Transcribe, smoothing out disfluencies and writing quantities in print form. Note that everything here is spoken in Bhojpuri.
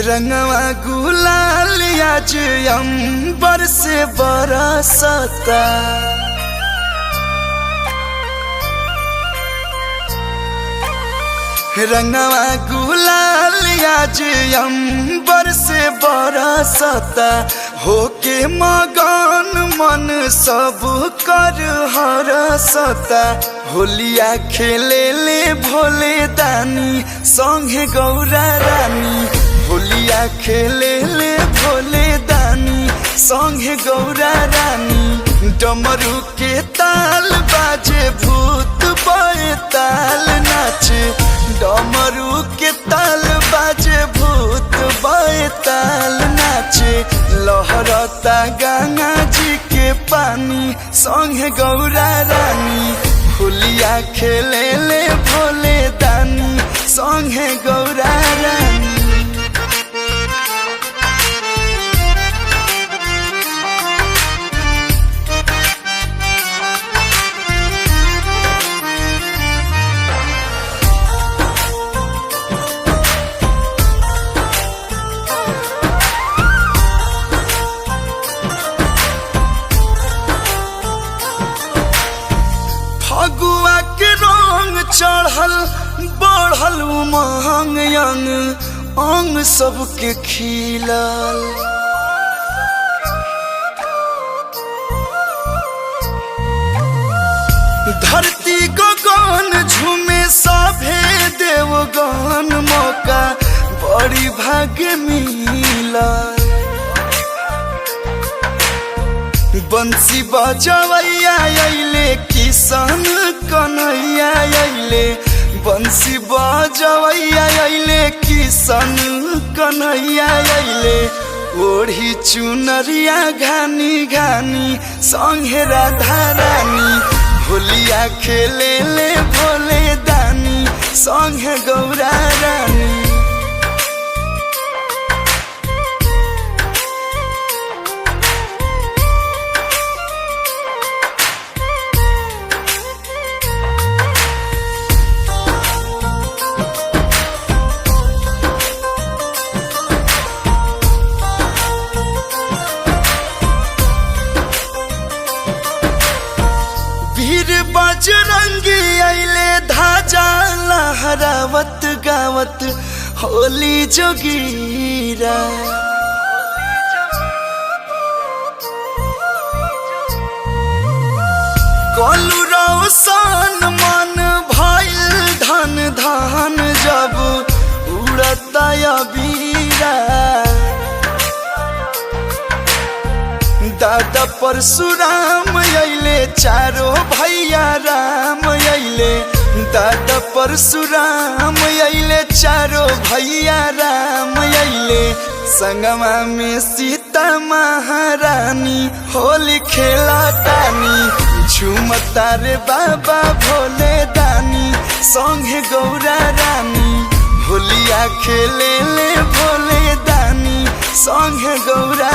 रंगवा गुलाल आज अंबर से बरसता। रंगवा गुलाल आज अंबर से बरसता। होके मगन मन सब कर हरसता। होलिया खेले ले भोले दानी संगे गौरा रानी। होलिया खेले ले भोले दानी संगे गौरा रानी। डमरू के ताल बाजे भूत बे ताल नाचे। डमरू के ताल बाजे भूत बे ताल नाचे। लहरता गंगा जी के पानी संगे गौरा रानी। होलिया खेले ले भोले दानी संगे गौरा रानी। फगुआ के रंग चढ़ल बढ़ल उमंग अंग अंग सबके खिलल। धरती गगन झूमे सभे देवगन। मौका बड़ी भाग्य मिलल। बंसी बजवैया अइले किशन कन्हैया अइले। बंसी बजवैया अइले किशन कन्हैया अइले। ओढ़ी चुनरिया घानी घानी संगे राधा रानी। होलिया खेले ले भोले दानी संगे गौरा रानी। वीर बजरंगी अइले ध्वजा लहरावत गावत होली जोगीरा। कलु रोशन मन भइल धन धन जब उड़ता अबीरा। दादा परशुराम अइले चारों भैया राम अइले। दादा परशुराम अइले चारों भैया राम अइले। संगमा में सीता महारानी होली खेला तानी। झूमता रे बाबा भोले दानी संगे गौरा रानी। होलिया खेले ले भोले दानी संगे गौरा